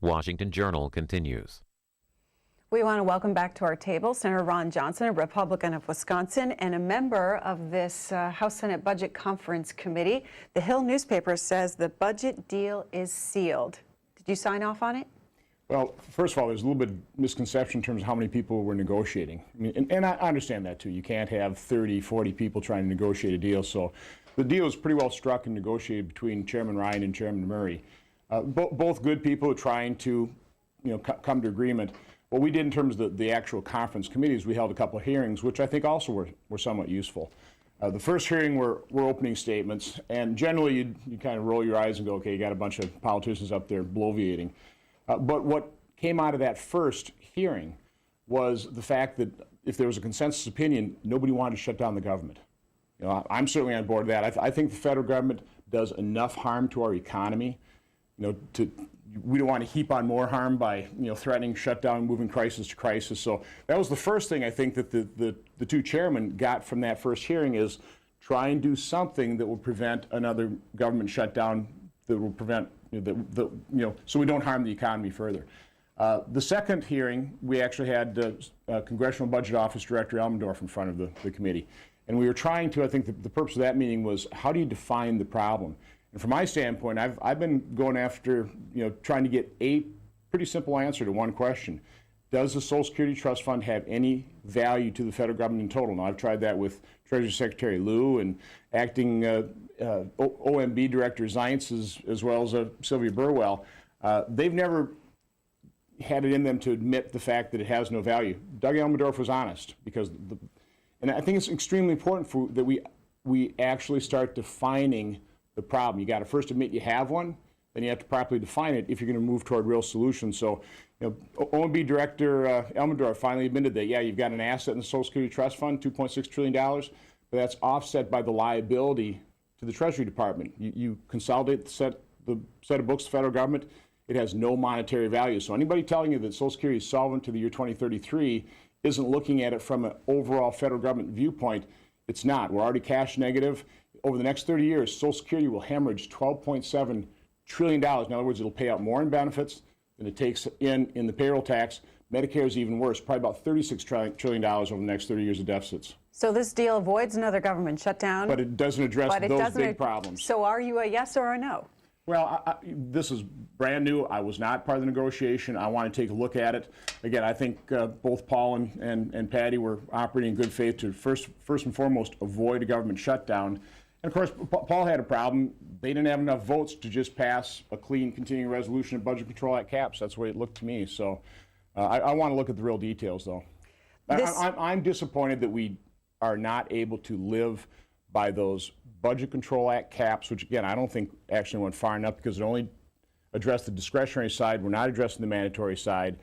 Washington Journal continues. We want to welcome back to our table Senator Ron Johnson, a Republican of Wisconsin and a member of this House Senate Budget Conference Committee. The Hill newspaper says the budget deal is sealed. Did you sign off on it? Well, first of all, there's a little bit of misconception in terms of how many people were negotiating. I mean, and I understand that too. You can't have 30, 40 people trying to negotiate a deal. So the deal was pretty well struck and negotiated between Chairman Ryan and Chairman Murray. Both good people trying to, come to agreement. What we did in terms of the actual conference committees, we held a couple of hearings, which I think also were somewhat useful. The first hearing were opening statements, and generally you kind of roll your eyes and go, okay, you got a bunch of politicians up there bloviating. But what came out of that first hearing was the fact that if there was a consensus opinion, nobody wanted to shut down the government. I'm certainly on board with that. I think the federal government does enough harm to our economy. We don't want to heap on more harm by threatening shutdown, moving crisis to crisis. So that was the first thing I think that the two chairmen got from that first hearing is try and do something that will prevent another government shutdown, that will prevent so we don't harm the economy further. The second hearing, we actually had Congressional Budget Office Director Elmendorf in front of the committee. And we were trying to, I think the purpose of that meeting was, how do you define the problem? And from my standpoint, I've been going after, trying to get a pretty simple answer to one question. Does the Social Security Trust Fund have any value to the federal government in total? Now, I've tried that with Treasury Secretary Lieu and acting OMB Director Zients as well as Sylvia Burwell. They've never had it in them to admit the fact that it has no value. Doug Elmendorf was honest, and I think it's extremely important that we actually start defining the problem. You got to first admit you have one, then you have to properly define it if you're going to move toward real solutions. So, OMB Director Elmendorf finally admitted that, yeah, you've got an asset in the Social Security Trust Fund, $2.6 trillion, but that's offset by the liability to the Treasury Department. You consolidate the set of books of the federal government, it has no monetary value. So anybody telling you that Social Security is solvent to the year 2033 isn't looking at it from an overall federal government viewpoint. It's not. We're already cash negative. Over the next 30 years, Social Security will hemorrhage $12.7 trillion. In other words, it'll pay out more in benefits than it takes in the payroll tax. Medicare is even worse, probably about $36 trillion over the next 30 years of deficits. So this deal avoids another government shutdown. But it doesn't address those big problems. So are you a yes or a no? Well, this is brand new. I was not part of the negotiation. I want to take a look at it. Again, I think both Paul and Patty were operating in good faith to first and foremost avoid a government shutdown. And of course, Paul had a problem. They didn't have enough votes to just pass a clean continuing resolution of Budget Control Act caps. That's the way it looked to me. So I want to look at the real details, though. I'm disappointed that we are not able to live by those Budget Control Act caps, which, again, I don't think actually went far enough because it only addressed the discretionary side. We're not addressing the mandatory side.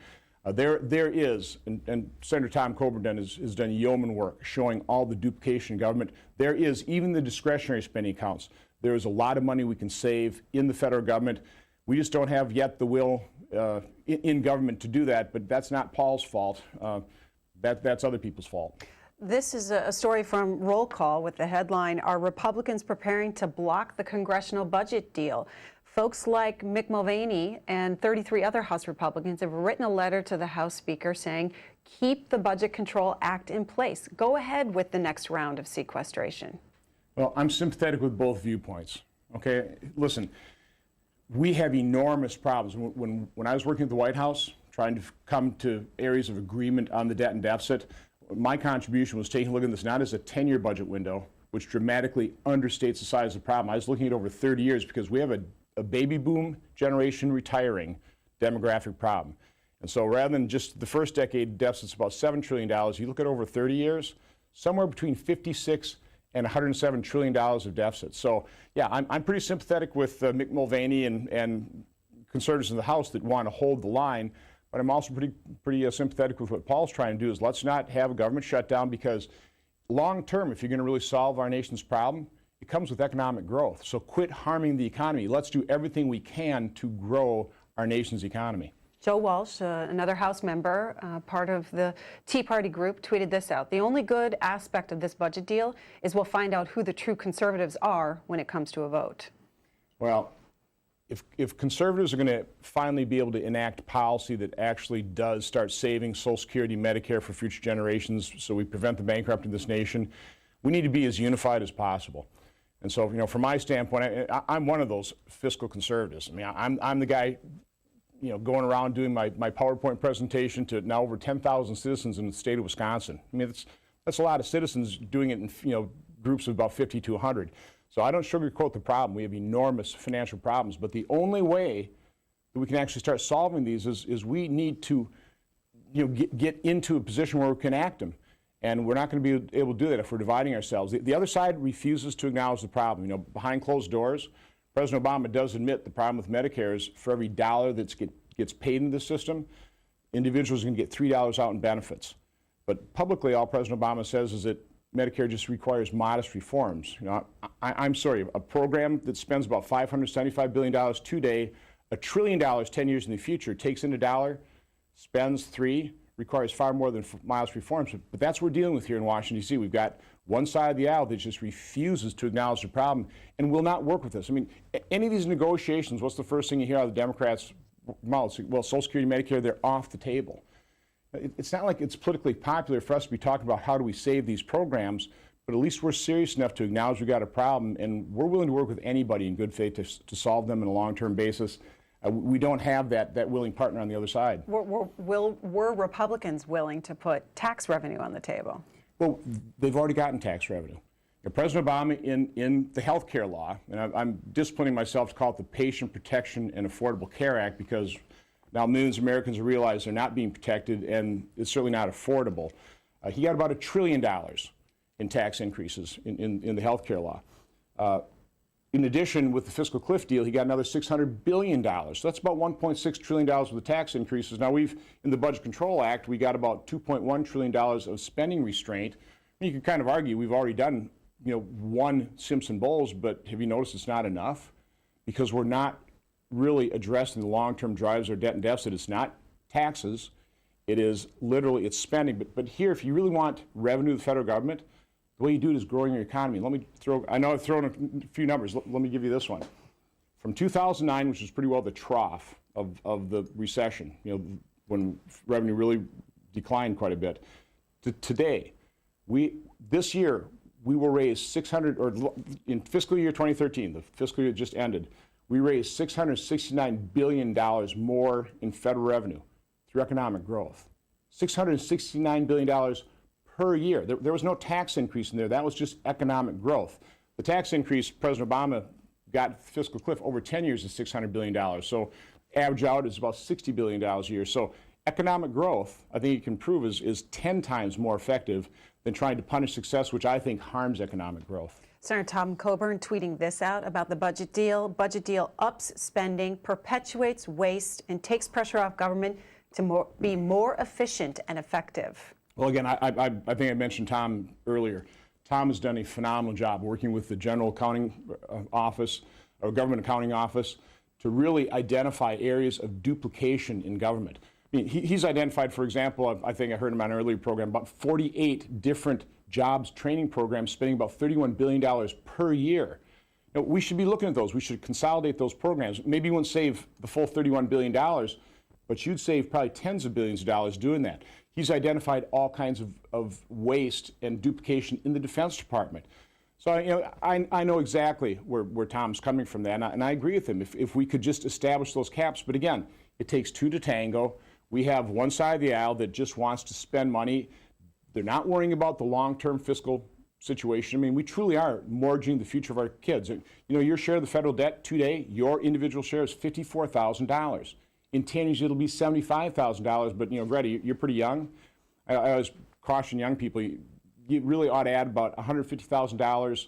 There is, and Senator Tom Coburn has done yeoman work showing all the duplication in government. There is, even the discretionary spending accounts, there is a lot of money we can save in the federal government. We just don't have yet the will in government to do that, but that's not Paul's fault. That's other people's fault. This is a story from Roll Call with the headline, "Are Republicans Preparing to Block the Congressional Budget Deal?" Folks like Mick Mulvaney and 33 other House Republicans have written a letter to the House Speaker saying, keep the Budget Control Act in place. Go ahead with the next round of sequestration. Well, I'm sympathetic with both viewpoints. Okay, listen, we have enormous problems. When I was working at the White House, trying to come to areas of agreement on the debt and deficit, my contribution was taking a look at this not as a 10-year budget window, which dramatically understates the size of the problem. I was looking at over 30 years because we have a baby boom generation retiring demographic problem. And so rather than just the first decade deficit's about $7 trillion, you look at over 30 years, somewhere between $56 and $107 trillion of deficit. So yeah, I'm pretty sympathetic with Mick Mulvaney and conservatives in the House that want to hold the line, but I'm also pretty sympathetic with what Paul's trying to do is let's not have a government shutdown because long term, if you're going to really solve our nation's problem, it comes with economic growth. So quit harming the economy. Let's do everything we can to grow our nation's economy. Joe Walsh, another House member, part of the Tea Party group, tweeted this out. The only good aspect of this budget deal is we'll find out who the true conservatives are when it comes to a vote. Well, if conservatives are going to finally be able to enact policy that actually does start saving Social Security, Medicare for future generations, so we prevent the bankruptcy of this nation, we need to be as unified as possible. And so, from my standpoint, I'm one of those fiscal conservatives. I mean, I'm the guy, going around doing my PowerPoint presentation to now over 10,000 citizens in the state of Wisconsin. I mean, that's a lot of citizens doing it in, groups of about 50 to 100. So I don't sugarcoat the problem. We have enormous financial problems, but the only way that we can actually start solving these is we need to, get into a position where we can act them. And we're not going to be able to do that if we're dividing ourselves. The other side refuses to acknowledge the problem. Behind closed doors, President Obama does admit the problem with Medicare is for every dollar that gets paid into the system, individuals are going to get $3 out in benefits. But publicly, all President Obama says is that Medicare just requires modest reforms. I'm sorry, a program that spends about $575 billion today, $1 trillion 10 years in the future, takes in $1, spends $3, requires far more than modest reforms. But that's what we're dealing with here in Washington, D.C. We've got one side of the aisle that just refuses to acknowledge the problem and will not work with us. I mean, any of these negotiations, what's the first thing you hear out of the Democrats' mouths? Well, Social Security, Medicare, they're off the table. It's not like it's politically popular for us to be talking about how do we save these programs, but at least we're serious enough to acknowledge we've got a problem, and we're willing to work with anybody in good faith to solve them on a long-term basis. We don't have that willing partner on the other side. Were Republicans willing to put tax revenue on the table? Well, they've already gotten tax revenue. President Obama, in the health care law, and I'm disciplining myself to call it the Patient Protection and Affordable Care Act, because now millions of Americans realize they're not being protected, and it's certainly not affordable. He got about $1 trillion in tax increases in the health care law. In addition, with the fiscal cliff deal, he got another $600 billion. So that's about $1.6 trillion worth of tax increases. Now, in the Budget Control Act, we got about $2.1 trillion of spending restraint. And you can kind of argue we've already done, one Simpson-Bowles, but have you noticed it's not enough? Because we're not really addressing the long-term drivers of debt and deficit. It's not taxes. It is literally, it's spending. But here, if you really want revenue to the federal government, the way you do it is growing your economy. I know I've thrown a few numbers. Let me give you this one. From 2009, which was pretty well the trough of the recession, when revenue really declined quite a bit, to today, this year, we will raise in fiscal year 2013, the fiscal year just ended, we raised $669 billion more in federal revenue through economic growth. $669 billion per year. There was no tax increase in there. That was just economic growth. The tax increase President Obama got fiscal cliff over 10 years is $600 billion. So average out is about $60 billion a year. So economic growth, I think you can prove, is 10 times more effective than trying to punish success, which I think harms economic growth. Senator Tom Coburn tweeting this out about the budget deal. Budget deal ups spending, perpetuates waste, and takes pressure off government to be more efficient and effective. Well, again, I think I mentioned Tom earlier. Tom has done a phenomenal job working with the General Accounting Office, or Government Accounting Office, to really identify areas of duplication in government. I mean, he's identified, for example, I think I heard him on an earlier program, about 48 different jobs training programs spending about $31 billion per year. We should be looking at those. We should consolidate those programs. Maybe you wouldn't save the full $31 billion, but you'd save probably tens of billions of dollars doing that. He's identified all kinds of waste and duplication in the Defense Department. So I know exactly where Tom's coming from that, and I agree with him. If we could just establish those caps, but again, it takes two to tango. We have one side of the aisle that just wants to spend money. They're not worrying about the long-term fiscal situation. I mean, we truly are mortgaging the future of our kids. Your share of the federal debt today, your individual share is $54,000. In 10 years, it'll be $75,000. But, Greta, you're pretty young. I always caution young people, you really ought to add about $150,000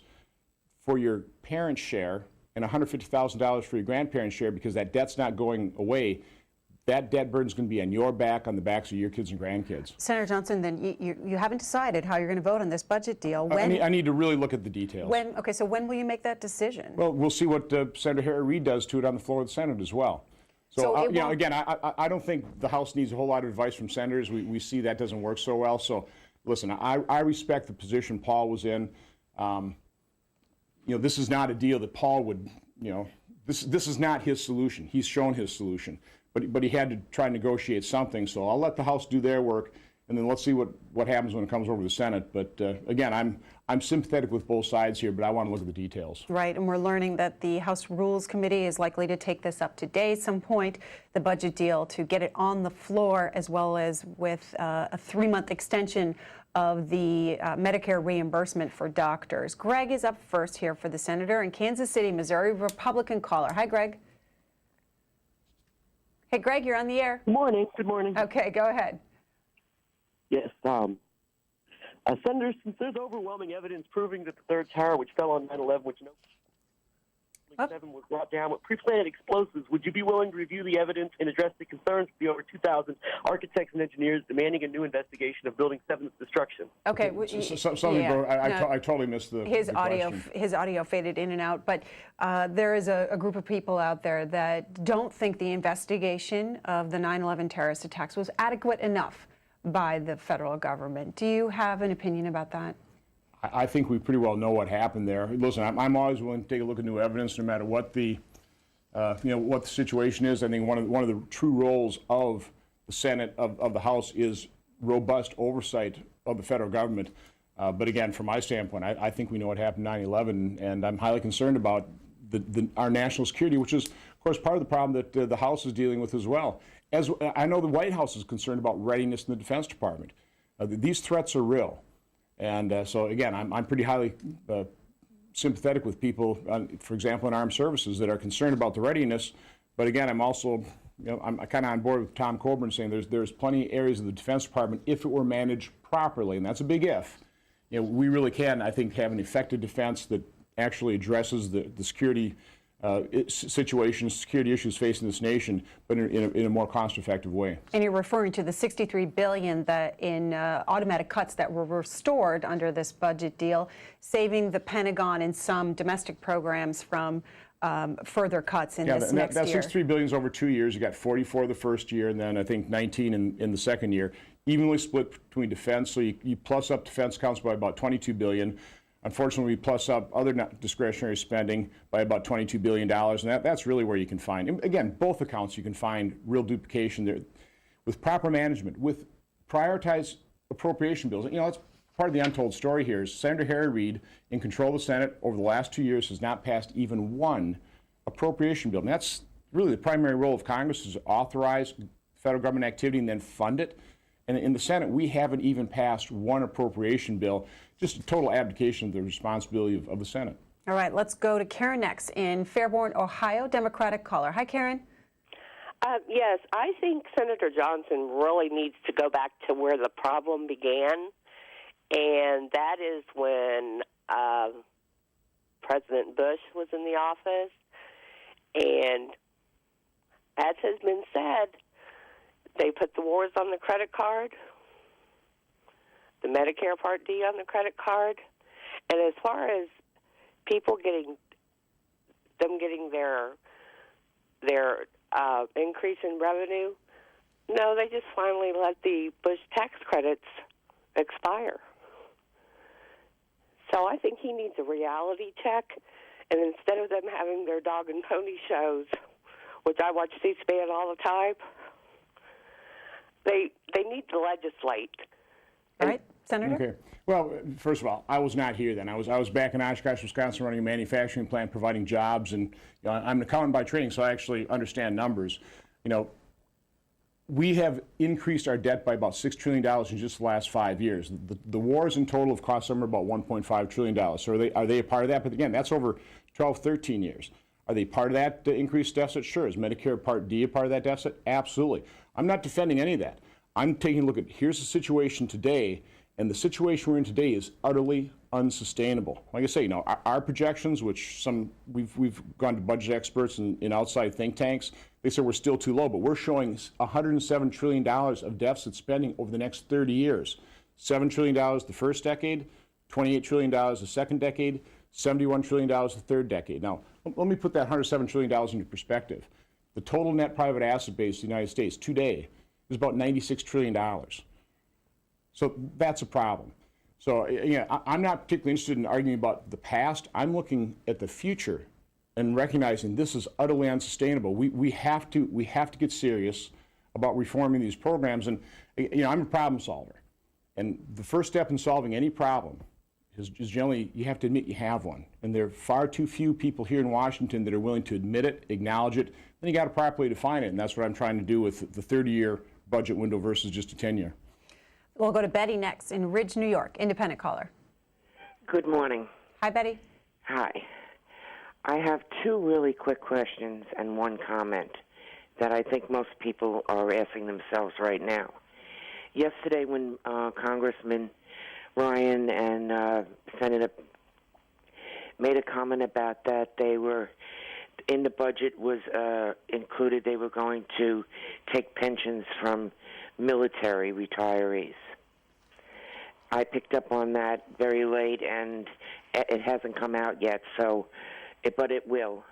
for your parents' share and $150,000 for your grandparents' share, because that debt's not going away. That debt burden's going to be on your back, on the backs of your kids and grandkids. Senator Johnson, then you haven't decided how you're going to vote on this budget deal. I need to really look at the details. So when will you make that decision? Well, we'll see what Senator Harry Reid does to it on the floor of the Senate as well. So again, I don't think the House needs a whole lot of advice from senators. We see that doesn't work so well. So listen, I respect the position Paul was in. This is not a deal that Paul would, this is not his solution. He's shown his solution, but he had to try and negotiate something. So I'll let the House do their work, and then let's see what happens when it comes over to the Senate. But again, I'm sympathetic with both sides here, but I want to look at the details. Right, and we're learning that the House Rules Committee is likely to take this up today at some point, the budget deal, to get it on the floor, as well as with a 3-month extension of the Medicare reimbursement for doctors. Greg is up first here for the senator in Kansas City, Missouri, Republican caller. Hi, Greg. Hey, Greg, you're on the air. Good morning. Good morning. Okay, go ahead. Yes, Senator, since there's overwhelming evidence proving that the third tower, which fell on 9/11, which was brought down with pre-planted explosives, would you be willing to review the evidence and address the concerns of the over 2,000 architects and engineers demanding a new investigation of Building 7's destruction? Okay. I totally missed the audio. question. His audio faded in and out, but there is a group of people out there that don't think the investigation of the 9/11 terrorist attacks was adequate enough by the federal government. Do you have an opinion about that? I think we pretty well know what happened there. Listen, I'm always willing to take a look at new evidence, no matter what the what the situation is. I think one of the true roles of the Senate, of the House, is robust oversight of the federal government. But again, from my standpoint, I think we know what happened 9/11, and I'm highly concerned about our national security, which is, of course, part of the problem that the House is dealing with as well. As I know, the White House is concerned about readiness in the Defense Department. These threats are real. And so, again, I'm pretty highly sympathetic with people, for example, in armed services that are concerned about the readiness. But again, I'm also, I'm kind of on board with Tom Coburn saying there's plenty of areas of the Defense Department, if it were managed properly, and that's a big if, we really can, I think, have an effective defense that actually addresses the security situations, security issues facing this nation, but in a more cost-effective way. And you're referring to the $63 billion in automatic cuts that were restored under this budget deal, saving the Pentagon and some domestic programs from further cuts in this next year. That $63 billion is over 2 years. You got 44 the first year, and then I think 19 in the second year, evenly split between defense. So you plus up defense accounts by about $22 billion. Unfortunately, we plus up other discretionary spending by about $22 billion, and that's really where you can find, and again, both accounts you can find real duplication there. With proper management, with prioritized appropriation bills, that's part of the untold story here is Senator Harry Reid, in control of the Senate over the last 2 years, has not passed even one appropriation bill. And that's really the primary role of Congress, is to authorize federal government activity and then fund it. And in the Senate, we haven't even passed one appropriation bill, just a total abdication of the responsibility of the Senate. All right, let's go to Karen next in Fairborn, Ohio, Democratic caller. Hi, Karen. Yes, I think Senator Johnson really needs to go back to where the problem began, and that is when President Bush was in the office. And as has been said, they put the wars on the credit card, the Medicare Part D on the credit card, and as far as people getting their increase in revenue, no, they just finally let the Bush tax credits expire. So I think he needs a reality check, and instead of them having their dog and pony shows, which I watch C-SPAN all the time, they need to legislate. All right, Senator? Okay. Well, first of all, I was not here then. I was back in Oshkosh, Wisconsin, running a manufacturing plant, providing jobs, and I'm an accountant by training, so I actually understand numbers. We have increased our debt by about $6 trillion in just the last 5 years. The wars in total have cost somewhere about $1.5 trillion. So are they a part of that? But again, that's over 12, 13 years. Are they part of that increased deficit? Sure. Is Medicare Part D a part of that deficit? Absolutely. I'm not defending any of that. I'm taking a look at, here's the situation today, and the situation we're in today is utterly unsustainable. Like I say, our projections, which we've gone to budget experts and outside think tanks, they say we're still too low, but we're showing $107 trillion of deficit spending over the next 30 years. $7 trillion the first decade, $28 trillion the second decade, $71 trillion the third decade. Now, let me put that $107 trillion into perspective. The total net private asset base of the United States today is about $96 trillion. So that's a problem. So I'm not particularly interested in arguing about the past. I'm looking at the future and recognizing this is utterly unsustainable. We have to get serious about reforming these programs. And I'm a problem solver, and the first step in solving any problem is generally you have to admit you have one. And there are far too few people here in Washington that are willing to admit it, acknowledge it. Then you got to properly define it, and that's what I'm trying to do with the 30-year budget window versus just a 10-year. We'll go to Betty next in Ridge, New York. Independent caller. Good morning. Hi, Betty. Hi. I have two really quick questions and one comment that I think most people are asking themselves right now. Yesterday when Congressman Ryan and Senator made a comment about that, they were, in the budget was included, they were going to take pensions from military retirees. I picked up on that very late, and it hasn't come out yet, but it will.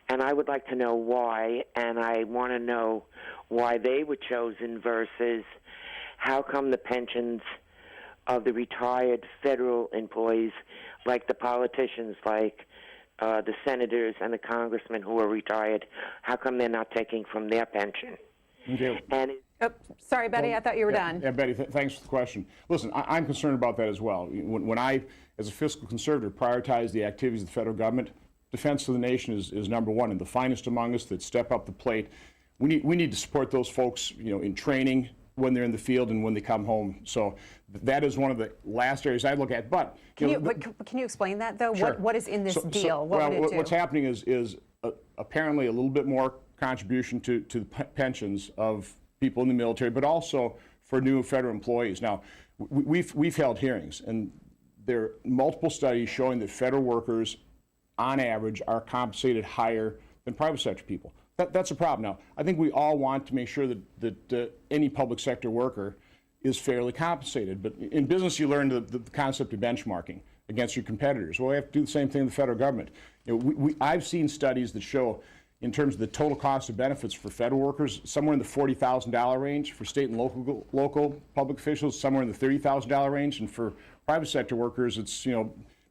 And I would like to know why, and I want to know why they were chosen versus how come the pensions of the retired federal employees, like the politicians, like the senators and the congressmen who are retired, how come they're not taking from their pension? Okay. And Sorry, Betty, I thought you were done. Yeah, Betty, thanks for the question. Listen, I'm concerned about that as well. When I, as a fiscal conservative, prioritize the activities of the federal government, defense of the nation is number one, and the finest among us that step up the plate. We need to support those folks, in training, when they're in the field and when they come home. So that is one of the last areas I look at. But can you explain that, though? Sure. What is in this deal? What would it do? What's happening is apparently a little bit more contribution to the pensions of people in the military, but also for new federal employees. Now, we've held hearings, and there are multiple studies showing that federal workers, on average, are compensated higher than private sector people. That's a problem. Now, I think we all want to make sure that any public sector worker is fairly compensated. But in business, you learn the concept of benchmarking against your competitors. Well, we have to do the same thing in the federal government. I've seen studies that show, in terms of the total cost of benefits for federal workers, somewhere in the $40,000 range. For state and local public officials, somewhere in the $30,000 range. And for private sector workers, it's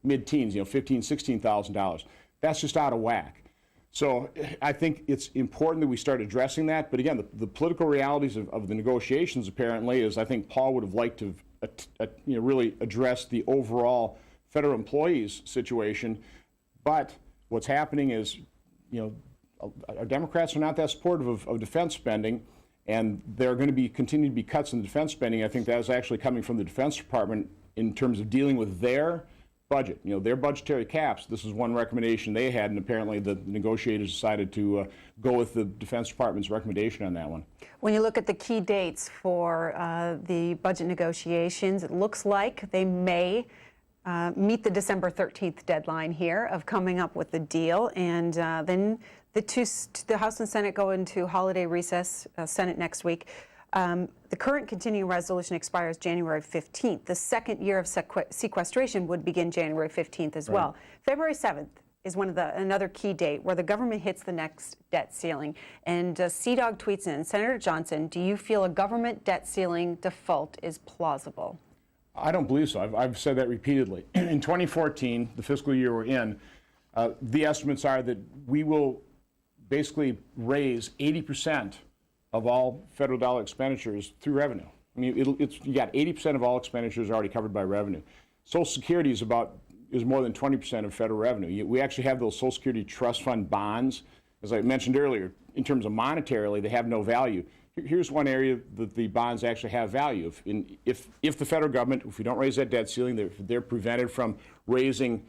mid-teens, $15,000, $16,000. That's just out of whack. So I think it's important that we start addressing that. But again, the political realities of the negotiations apparently is, I think Paul would have liked to really address the overall federal employees situation. But what's happening is, our Democrats are not that supportive of defense spending, and there are going to continue to be cuts in the defense spending. I think that is actually coming from the Defense Department in terms of dealing with their budget, their budgetary caps. This is one recommendation they had, and apparently the negotiators decided to go with the Defense Department's recommendation on that one. When you look at the key dates for the budget negotiations, it looks like they may meet the December 13th deadline here of coming up with the deal, and then the House and Senate go into holiday recess, Senate next week. The current continuing resolution expires January 15th. The second year of sequestration would begin January 15th as well. February 7th is another key date where the government hits the next debt ceiling. And CDOG tweets in, Senator Johnson, do you feel a government debt ceiling default is plausible? I don't believe so. I've said that repeatedly. In 2014, the fiscal year we're in, the estimates are that we will basically raise 80% of all federal dollar expenditures through revenue. I mean, you got 80% of all expenditures already covered by revenue. Social Security is more than 20% of federal revenue. We actually have those Social Security trust fund bonds. As I mentioned earlier, in terms of monetarily, they have no value. Here's one area that the bonds actually have value. If the federal government, if we don't raise that debt ceiling, they're prevented from raising,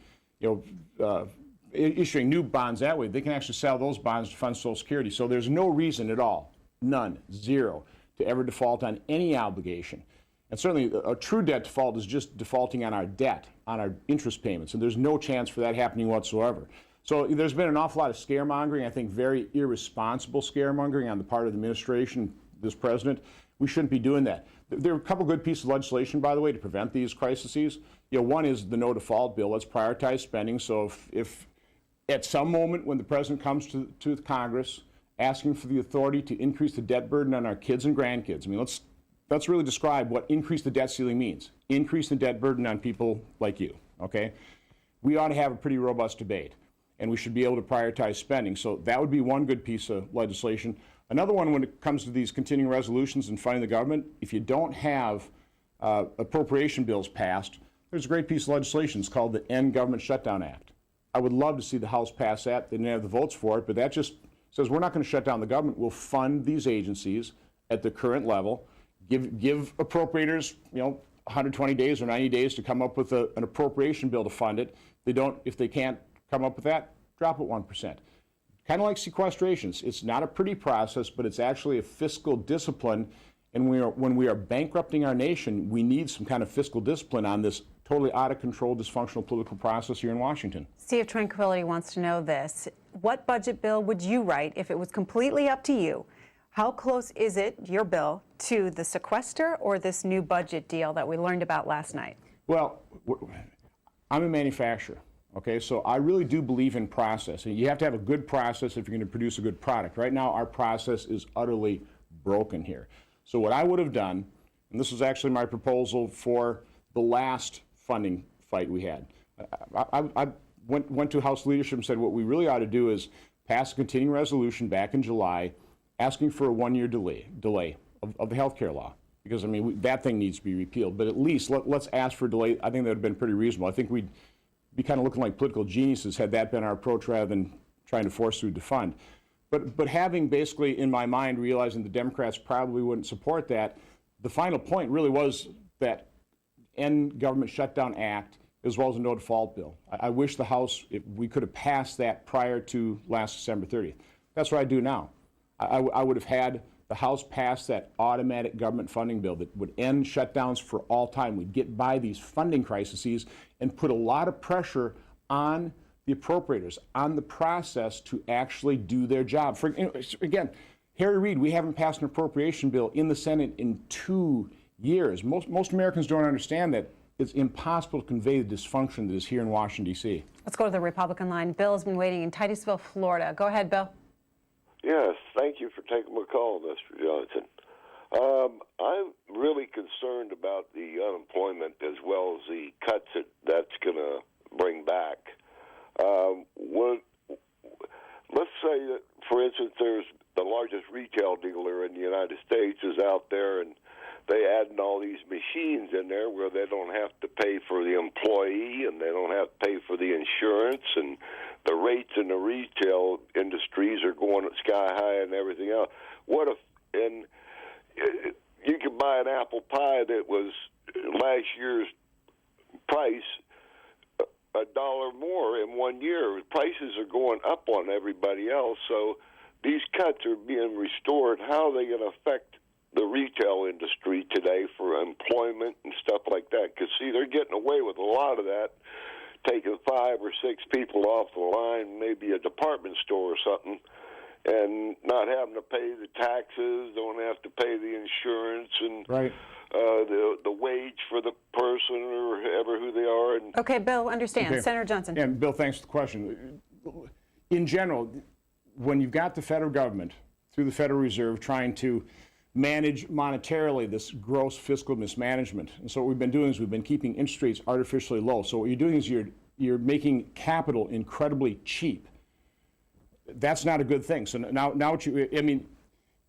issuing new bonds that way. They can actually sell those bonds to fund Social Security. So there's no reason at all, none, zero, to ever default on any obligation. And certainly a true debt default is just defaulting on our debt, on our interest payments, and there's no chance for that happening whatsoever. So there's been an awful lot of scaremongering, I think very irresponsible scaremongering on the part of the administration, this president. We shouldn't be doing that. There are a couple good pieces of legislation, by the way, to prevent these crises. One is the no default bill. Let's prioritize spending. So if at some moment when the president comes to the Congress asking for the authority to increase the debt burden on our kids and grandkids, I mean, let's really describe what increase the debt ceiling means. Increase the debt burden on people like you, okay? We ought to have a pretty robust debate. and we should be able to prioritize spending. So that would be one good piece of legislation. Another one, when it comes to these continuing resolutions and funding the government, if you don't have appropriation bills passed, there's a great piece of legislation. It's called the End Government Shutdown Act. I would love to see the House pass that. They didn't have the votes for it, but that just says we're not going to shut down the government. We'll fund these agencies at the current level, give appropriators, 120 days or 90 days to come up with an appropriation bill to fund it. If they can't come up with that, drop it 1%. Kind of like sequestrations. It's not a pretty process, but it's actually a fiscal discipline. And when we are bankrupting our nation, we need some kind of fiscal discipline on this totally out of control, dysfunctional political process here in Washington. Sea of Tranquility wants to know this. What budget bill would you write if it was completely up to you? How close is it, your bill, to the sequester or this new budget deal that we learned about last night? Well, I'm a manufacturer, okay? So I really do believe in process. And you have to have a good process if you're going to produce a good product. Right now, our process is utterly broken here. So what I would have done, and this was actually my proposal for the last funding fight we had. I went to House leadership and said what we really ought to do is pass a continuing resolution back in July asking for a one-year delay of the health care law. Because, I mean, that thing needs to be repealed. But at least let's ask for a delay. I think that would have been pretty reasonable. I think we'd be kind of looking like political geniuses had that been our approach rather than trying to force through defund. But having basically, in my mind, realizing the Democrats probably wouldn't support that, the final point really was that End Government Shutdown Act as well as a no default bill. I wish the House, if we could have passed that prior to last December 30th. That's what I do now. I would have had the House pass that automatic government funding bill that would end shutdowns for all time. We'd get by these funding crises and put a lot of pressure on the appropriators, on the process to actually do their job. Again, Harry Reid, we haven't passed an appropriation bill in the Senate in 2 years. Most Americans don't understand that it's impossible to convey the dysfunction that is here in Washington, D.C. Let's go to the Republican line. Bill has been waiting in Titusville, Florida. Go ahead, Bill. Yes, thank you for taking my call, Mr. Johnson. I'm really concerned about the unemployment as well as the cuts that's going to bring back. Let's say that, for instance, there's the largest retail dealer in the United States is out there, and they adding all these machines in there where they don't have to pay for the employee and they don't have to pay for the insurance, and the rates in the retail industries are going sky high and everything else. What if, and you could buy an apple pie that was last year's price $1 more in 1 year. Prices are going up on everybody else, so these cuts are being restored. How are they going to affect the retail industry today for employment and stuff like that? Because, see, they're getting away with a lot of that, taking 5 or 6 people off the line, maybe a department store or something, and not having to pay the taxes, don't have to pay the insurance, and right. The wage for the person or whoever who they are. And okay, Bill, understand. Okay. Senator Johnson. And Bill, thanks for the question. In general, when you've got the federal government through the Federal Reserve trying to manage monetarily this gross fiscal mismanagement, and so what we've been doing is we've been keeping interest rates artificially low. So what you're doing is you're making capital incredibly cheap. That's not a good thing. So now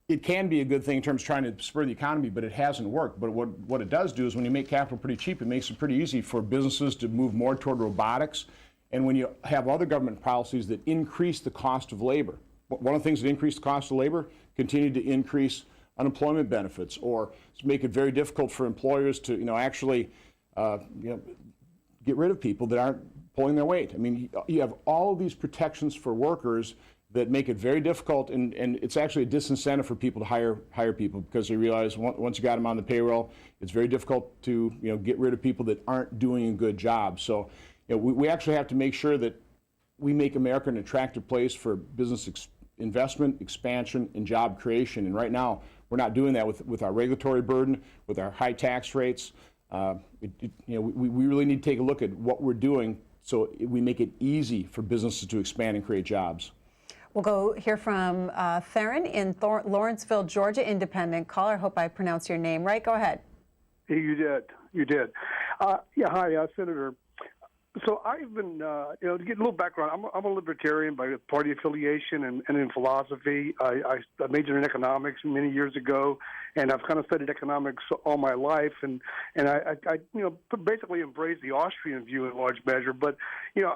it can be a good thing in terms of trying to spur the economy, but it hasn't worked. But what it does do is when you make capital pretty cheap, it makes it pretty easy for businesses to move more toward robotics. And when you have other government policies that increase the cost of labor, one of the things that increase the cost of labor, continue to increase unemployment benefits, or make it very difficult for employers to actually get rid of people that aren't pulling their weight. I mean, you have all of these protections for workers that make it very difficult, and it's actually a disincentive for people to hire people, because they realize once you got them on the payroll, it's very difficult to get rid of people that aren't doing a good job. So we actually have to make sure that we make America an attractive place for business investment, expansion, and job creation. And right now, we're not doing that with our regulatory burden, with our high tax rates. We really need to take a look at what we're doing so we make it easy for businesses to expand and create jobs. We'll go hear from Theron in Lawrenceville, Georgia, independent caller. I hope I pronounced your name right. Go ahead. You did. Hi, Senator. So I've been, to get a little background, I'm a libertarian by party affiliation and in philosophy. I majored in economics many years ago, and I've kind of studied economics all my life, and I basically embraced the Austrian view in large measure. But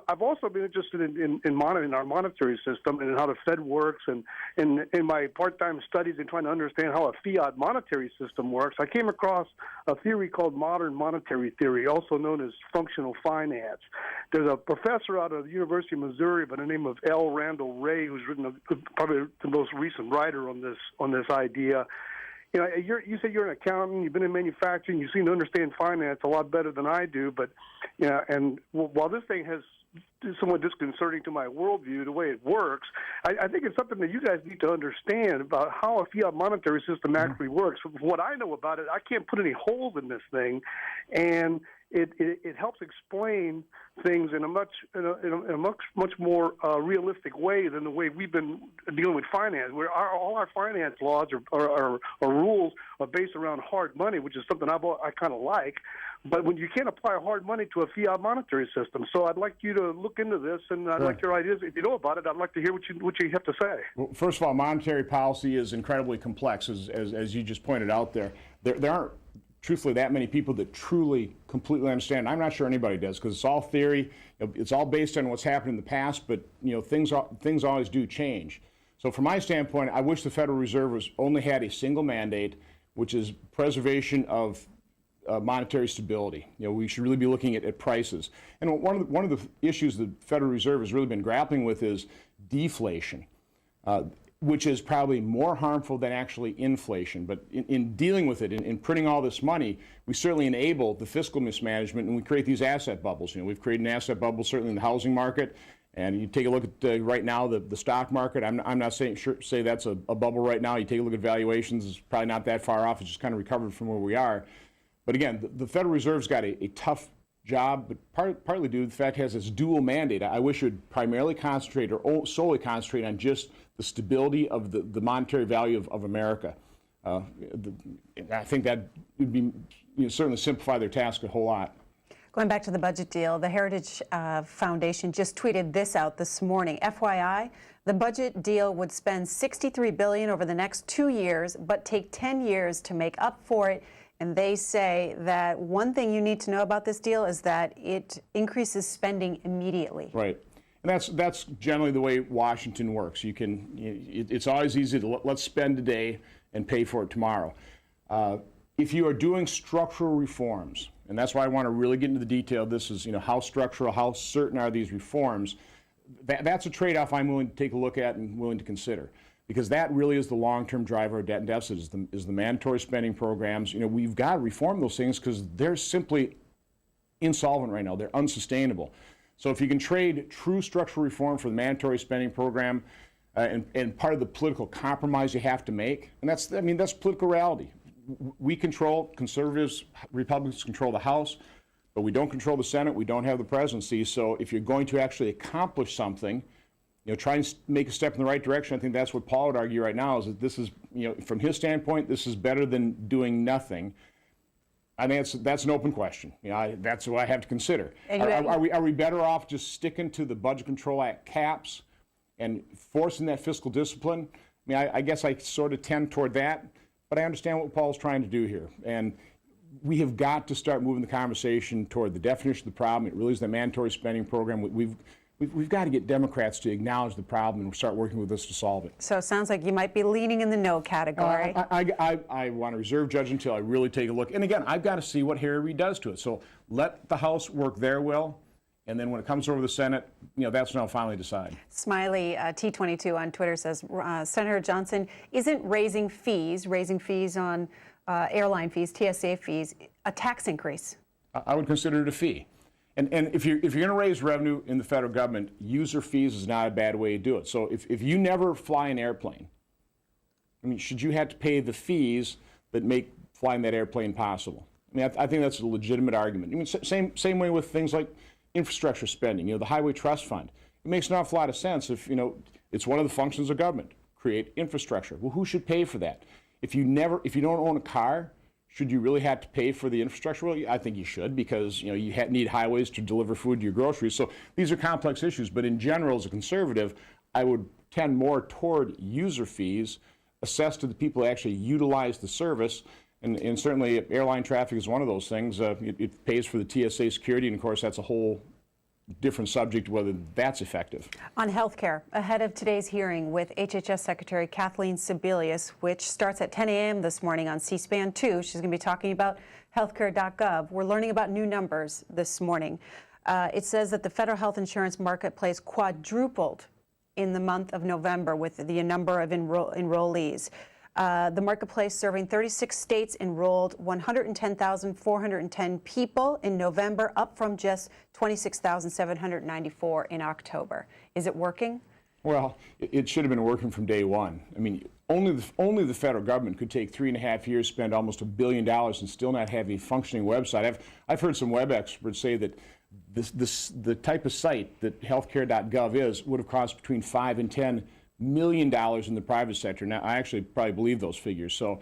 I've also been interested in monitoring our monetary system and how the Fed works, and in my part-time studies in trying to understand how a fiat monetary system works, I came across a theory called modern monetary theory, also known as functional finance. There's a professor out of the University of Missouri by the name of L. Randall Wray, who's written probably the most recent writer on this idea. You say you're an accountant, you've been in manufacturing, you seem to understand finance a lot better than I do, but and while this thing has somewhat disconcerting to my worldview, the way it works, I think it's something that you guys need to understand about how a fiat monetary system actually works. From what I know about it, I can't put any holes in this thing, and it helps explain things in a much more realistic way than the way we've been dealing with finance, where all our finance laws or rules are based around hard money, which is something I kind of like. But when you can't apply hard money to a fiat monetary system, so I'd like you to look into this, and I'd like your ideas. If you know about it, I'd like to hear what you have to say. Well, first of all, monetary policy is incredibly complex, as you just pointed out there. There aren't truthfully that many people that truly completely understand. I'm not sure anybody does, because it's all theory. It's all based on what's happened in the past, but things always do change. So from my standpoint, I wish the Federal Reserve only had a single mandate, which is preservation of monetary stability. We should really be looking at prices. And one of the issues the Federal Reserve has really been grappling with is deflation, which is probably more harmful than actually inflation. But in dealing with it, in printing all this money, we certainly enable the fiscal mismanagement, and we create these asset bubbles. We've created an asset bubble certainly in the housing market, and you take a look at right now the stock market. I'm not saying say that's a bubble right now. You take a look at valuations; it's probably not that far off. It's just kind of recovered from where we are. But again, the Federal Reserve's got a tough job, but partly due to the fact it has this dual mandate. I wish it would primarily concentrate or solely concentrate on just the stability of the monetary value of America. I think that would be certainly simplify their task a whole lot. Going back to the budget deal, the Heritage Foundation just tweeted this out this morning. FYI, the budget deal would spend $63 billion over the next 2 years, but take 10 years to make up for it. And they say that one thing you need to know about this deal is that it increases spending immediately. Right. And that's generally the way Washington works. It's always easy to let's spend today and pay for it tomorrow. If you are doing structural reforms, and that's why I want to really get into the detail. This is, how structural, how certain are these reforms? That's a trade-off I'm willing to take a look at and willing to consider, because that really is the long-term driver of debt and deficit, is the mandatory spending programs. We've got to reform those things because they're simply insolvent right now. They're unsustainable. So if you can trade true structural reform for the mandatory spending program and part of the political compromise you have to make, and that's political reality. We control, conservatives, Republicans control the House, but we don't control the Senate. We don't have the presidency. So if you're going to actually accomplish something, try and make a step in the right direction. I think that's what Paul would argue right now, is that this is, from his standpoint, this is better than doing nothing. I think that's an open question. That's what I have to consider. Are we better off just sticking to the Budget Control Act caps and forcing that fiscal discipline? I guess I sort of tend toward that, but I understand what Paul's trying to do here. And we have got to start moving the conversation toward the definition of the problem. It really is the mandatory spending program. We've got to get Democrats to acknowledge the problem and start working with us to solve it. So it sounds like you might be leaning in the no category. I want to reserve judgment until I really take a look. And again, I've got to see what Harry Reid does to it. So let the House work their will, and then when it comes over to the Senate, that's when I'll finally decide. Smiley T22 on Twitter says Senator Johnson isn't raising fees on airline fees, TSA fees, a tax increase. I would consider it a fee. And if you're going to raise revenue in the federal government, user fees is not a bad way to do it. So if you never fly an airplane, should you have to pay the fees that make flying that airplane possible? I think that's a legitimate argument. Same way with things like infrastructure spending. The Highway Trust Fund. It makes an awful lot of sense if it's one of the functions of government, create infrastructure. Well, who should pay for that? If you don't own a car, Should you really have to pay for the infrastructure? Well, I think you should, because you need highways to deliver food to your groceries. So these are complex issues, but in general, as a conservative, I would tend more toward user fees assessed to the people who actually utilize the service. And certainly airline traffic is one of those things. It pays for the TSA security, and of course that's a whole different subject whether that's effective. On healthcare, ahead of today's hearing with HHS Secretary Kathleen Sebelius, which starts at 10 a.m. this morning on C-SPAN 2, she's going to be talking about healthcare.gov. We're learning about new numbers this morning. It says that the federal health insurance marketplace quadrupled in the month of November with the number of enrollees. The marketplace, serving 36 states, enrolled 110,410 people in November, up from just 26,794 in October. Is it working? Well, it should have been working from day one. I mean, only the federal government could take 3.5 years, spend almost $1 billion, and still not have a functioning website. I've heard some web experts say that the type of site that healthcare.gov is would have cost between $5 and $10 million in the private sector. Now, I actually probably believe those figures. So,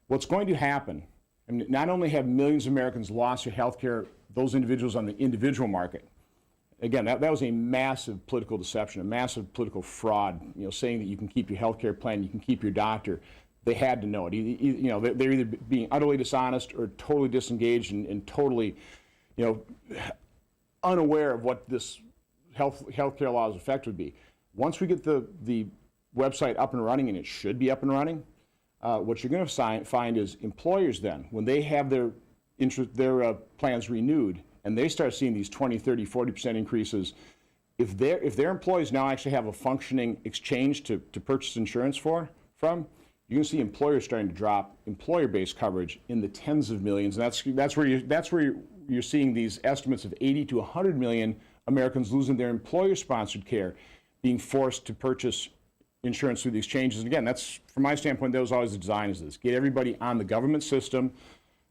what's going to happen, I mean, not only have millions of Americans lost their health care, those individuals on the individual market, again, that was a massive political deception, a massive political fraud, saying that you can keep your health care plan, you can keep your doctor. They had to know it. They're either being utterly dishonest or totally disengaged and totally, unaware of what this health care law's effect would be. Once we get the website up and running, and it should be up and running, what you're going to find is employers then, when they have their plans renewed and they start seeing these 20, 30, 40% increases, if their employees now actually have a functioning exchange to purchase insurance from, you're going to see employers starting to drop employer-based coverage in the tens of millions. And that's where you're seeing these estimates of 80 to 100 million Americans losing their employer-sponsored care, being forced to purchase insurance through the exchanges. And again, that's, from my standpoint, that was always the design is this. Get everybody on the government system.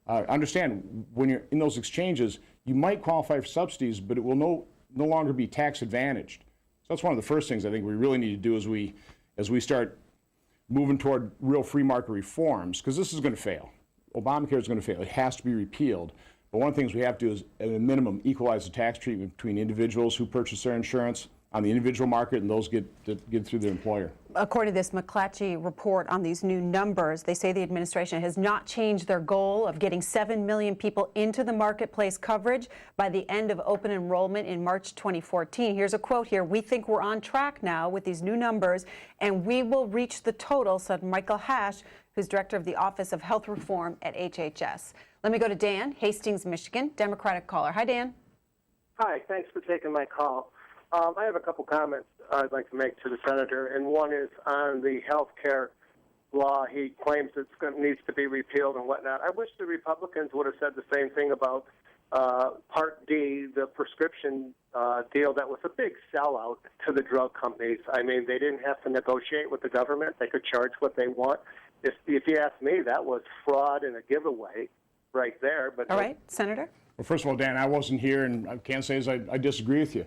Understand, when you're in those exchanges, you might qualify for subsidies, but it will no longer be tax advantaged. So that's one of the first things I think we really need to do as we start moving toward real free market reforms, because this is going to fail. Obamacare is going to fail. It has to be repealed. But one of the things we have to do is, at a minimum, equalize the tax treatment between individuals who purchase their insurance on the individual market and those get through their employer. According to this McClatchy report on these new numbers, they say the administration has not changed their goal of getting 7 million people into the marketplace coverage by the end of open enrollment in March 2014. Here's a quote here: "We think we're on track now with these new numbers, and we will reach the total," said Michael Hash, who's director of the Office of Health Reform at HHS. Let me go to Dan, Hastings, Michigan, Democratic caller. Hi, Dan. Hi, thanks for taking my call. I have a couple comments I'd like to make to the senator, and one is on the health care law. He claims it needs to be repealed and whatnot. I wish the Republicans would have said the same thing about Part D, the prescription deal that was a big sellout to the drug companies. I mean, they didn't have to negotiate with the government. They could charge what they want. If you ask me, that was fraud and a giveaway right there. But all right, Senator? Well, first of all, Dan, I wasn't here, and I can't say I disagree with you.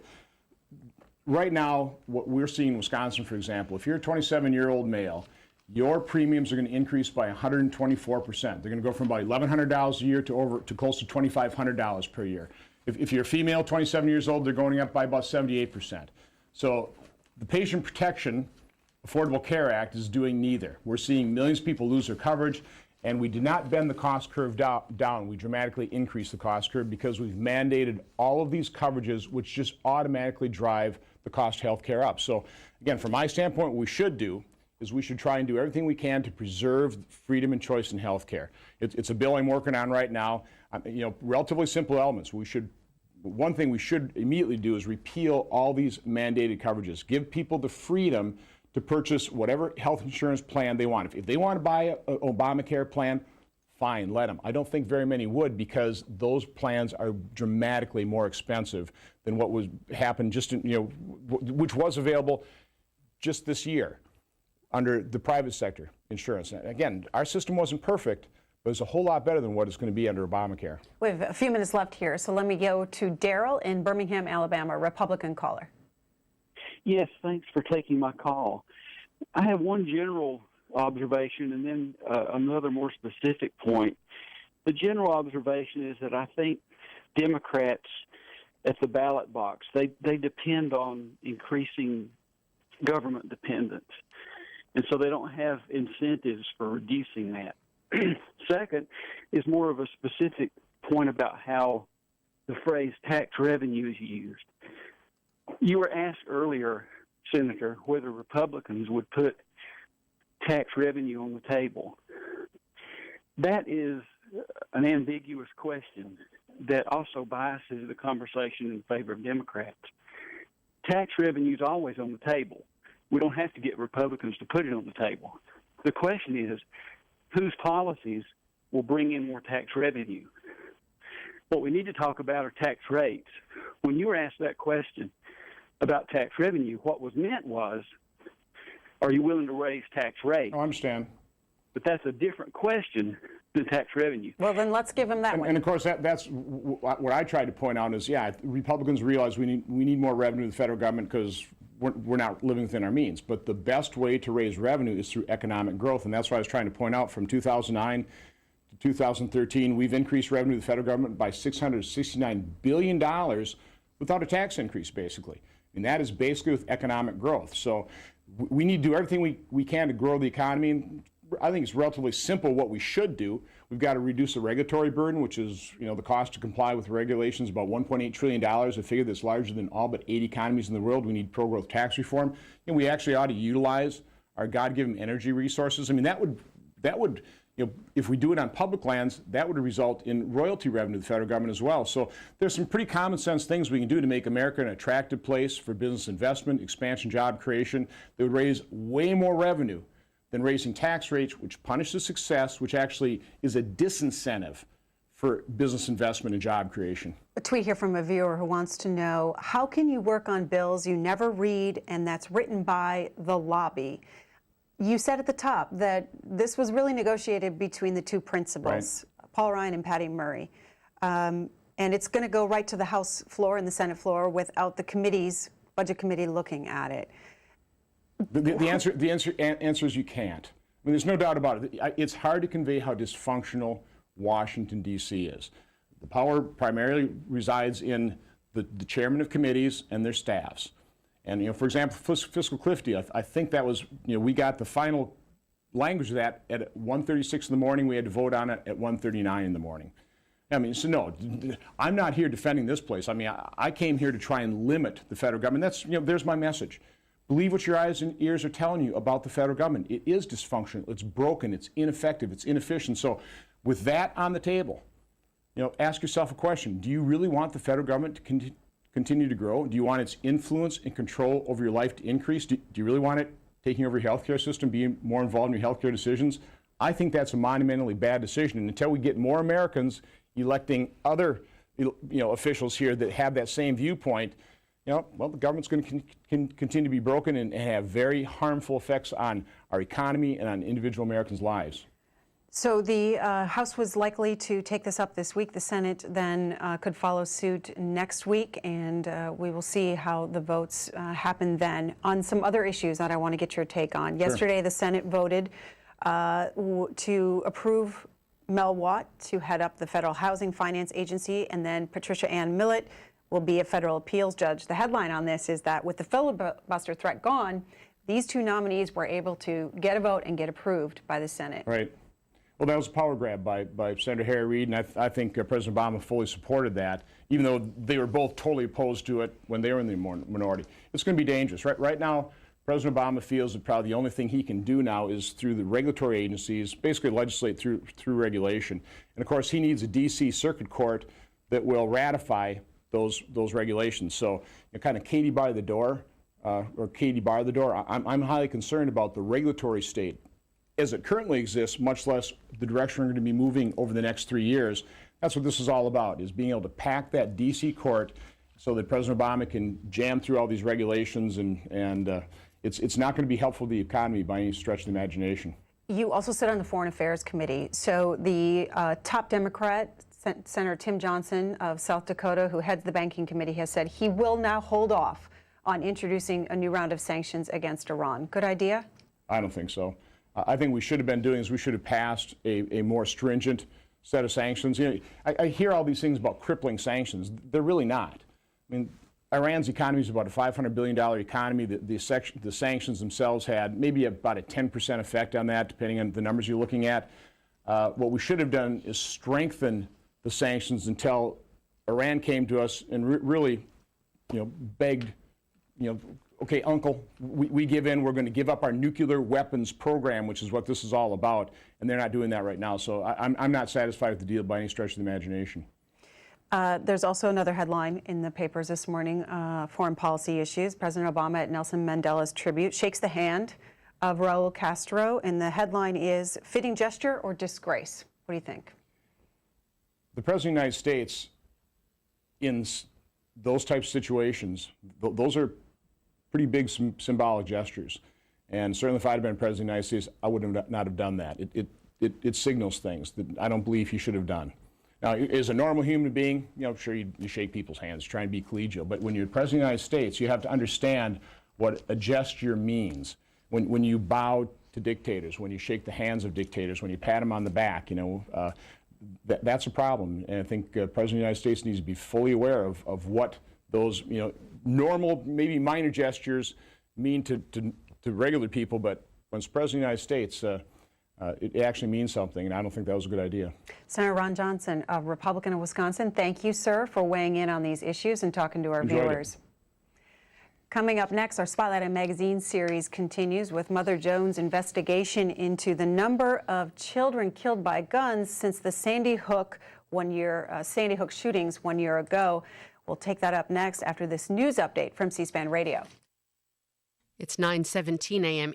Right now, what we're seeing in Wisconsin, for example, if you're a 27-year-old male, your premiums are going to increase by 124%. They're going to go from about $1,100 a year to close to $2,500 per year. If you're a female, 27 years old, they're going up by about 78%. So the Patient Protection Affordable Care Act is doing neither. We're seeing millions of people lose their coverage, and we did not bend the cost curve down. We dramatically increased the cost curve because we've mandated all of these coverages, which just automatically drive the cost of health care up. So again, from my standpoint, what we should do is we should try and do everything we can to preserve freedom and choice in health care. It's a bill I'm working on right now. Relatively simple elements. One thing we should immediately do is repeal all these mandated coverages. Give people the freedom to purchase whatever health insurance plan they want. If they want to buy an Obamacare plan, fine, let them. I don't think very many would, because those plans are dramatically more expensive than what happened which was available just this year under the private sector insurance. Again, our system wasn't perfect, but it's a whole lot better than what it's going to be under Obamacare. We have a few minutes left here, so let me go to Daryl in Birmingham, Alabama, Republican caller. Yes, thanks for taking my call. I have one general observation and then another more specific point. The general observation is that I think Democrats at the ballot box, they depend on increasing government dependence. And so they don't have incentives for reducing that. Second is more of a specific point about how the phrase tax revenue is used. You were asked earlier, Senator, whether Republicans would put tax revenue on the table. That is an ambiguous question that also biases the conversation in favor of Democrats. Tax revenue is always on the table. We don't have to get Republicans to put it on the table. The question is, whose policies will bring in more tax revenue? What we need to talk about are tax rates. When you were asked that question about tax revenue, what was meant was, are you willing to raise tax rates? I understand. But that's a different question than tax revenue. Well, then let's give him that one. And of course, that's what I tried to point out is, yeah, Republicans realize we need more revenue to the federal government because we're not living within our means. But the best way to raise revenue is through economic growth, and that's what I was trying to point out. From 2009 to 2013, we've increased revenue to the federal government by $669 billion without a tax increase, basically. And that is basically with economic growth. So we need to do everything we can to grow the economy. And I think it's relatively simple what we should do. We've got to reduce the regulatory burden, which is, the cost to comply with regulations, about $1.8 trillion, a figure that's larger than all but 8 economies in the world. We need pro-growth tax reform. And we actually ought to utilize our God-given energy resources. I mean, that would if we do it on public lands, that would result in royalty revenue to the federal government as well. So there's some pretty common sense things we can do to make America an attractive place for business investment, expansion, job creation that would raise way more revenue than raising tax rates, which punishes success, which actually is a disincentive for business investment and job creation. A tweet here from a viewer who wants to know, how can you work on bills you never read and that's written by the lobby? You said at the top that this was really negotiated between the two principals, right, Paul Ryan and Patty Murray. And it's going to go right to the House floor and the Senate floor without the budget committee looking at it. The answer is you can't. I mean, there's no doubt about it. It's hard to convey how dysfunctional Washington, D.C. is. The power primarily resides in the chairman of committees and their staffs. And, for example, fiscal cliff deal, I think that was, we got the final language of that at 1:36 in the morning. We had to vote on it at 1:39 in the morning. I mean, so no, I'm not here defending this place. I mean, I came here to try and limit the federal government. That's, there's my message. Believe what your eyes and ears are telling you about the federal government. It is dysfunctional. It's broken. It's ineffective. It's inefficient. So with that on the table, ask yourself a question. Do you really want the federal government to continue to grow? Do you want its influence and control over your life to increase? Do you really want it taking over your healthcare system, being more involved in your healthcare decisions? I think that's a monumentally bad decision. And until we get more Americans electing other officials here that have that same viewpoint, well, the government's going to continue to be broken and have very harmful effects on our economy and on individual Americans' lives. So the House was likely to take this up this week. The Senate then could follow suit next week, and we will see how the votes happen then. On some other issues that I want to get your take on. Sure. Yesterday, the Senate voted to approve Mel Watt to head up the Federal Housing Finance Agency, and then Patricia Millett will be a federal appeals judge. The headline on this is that with the filibuster threat gone, these two nominees were able to get a vote and get approved by the Senate. Right. Well, that was a power grab by Senator Harry Reid, and I think President Obama fully supported that, even though they were both totally opposed to it when they were in the minority. It's going to be dangerous. Right now, President Obama feels that probably the only thing he can do now is through the regulatory agencies, basically legislate through regulation. And of course, he needs a D.C. Circuit Court that will ratify those regulations. So kind of Katie bar the door, or Katie bar the door. I'm highly concerned about the regulatory state as it currently exists, much less the direction we're going to be moving over the next 3 years. That's what this is all about, is being able to pack that D.C. court so that President Obama can jam through all these regulations, and it's not going to be helpful to the economy by any stretch of the imagination. You also sit on the Foreign Affairs Committee. So the top Democrat, Senator Tim Johnson of South Dakota, who heads the Banking Committee, has said he will now hold off on introducing a new round of sanctions against Iran. Good idea? I don't think so. I think we should have been doing is we should have passed a more stringent set of sanctions. You know, I hear all these things about crippling sanctions. They're really not. I mean, Iran's economy is about a $500 billion economy. The sanctions themselves had maybe about a 10% effect on that, depending on the numbers you're looking at. What we should have done is strengthen the sanctions until Iran came to us and really, you know, begged, you know, okay, uncle, we give in. We're going to give up our nuclear weapons program, which is what this is all about, and they're not doing that right now. So I'm not satisfied with the deal by any stretch of the imagination. There's also another headline in the papers this morning, foreign policy issues. President Obama at Nelson Mandela's tribute shakes the hand of Raul Castro, and the headline is fitting gesture or disgrace. What do you think? The President of the United States, in those types of situations, those are pretty big symbolic gestures. And certainly if I had been President of the United States, I would not have done that. It signals things that I don't believe he should have done. Now, as a normal human being, you know, sure, you shake people's hands, try and be collegial. But when you're President of the United States, you have to understand what a gesture means. When you bow to dictators, when you shake the hands of dictators, when you pat them on the back, you know, that's a problem. And I think President of the United States needs to be fully aware of what those, you know, normal, maybe minor gestures mean to regular people. But when it's President of the United States, it actually means something, and I don't think that was a good idea. Senator Ron Johnson, a Republican of Wisconsin, thank you, sir, for weighing in on these issues and talking to our viewers. Coming up next, our Spotlight on Magazine series continues with Mother Jones' investigation into the number of children killed by guns since the Sandy Hook shootings 1 year ago. We'll take that up next after this news update from C-SPAN Radio. It's 9:17 a.m.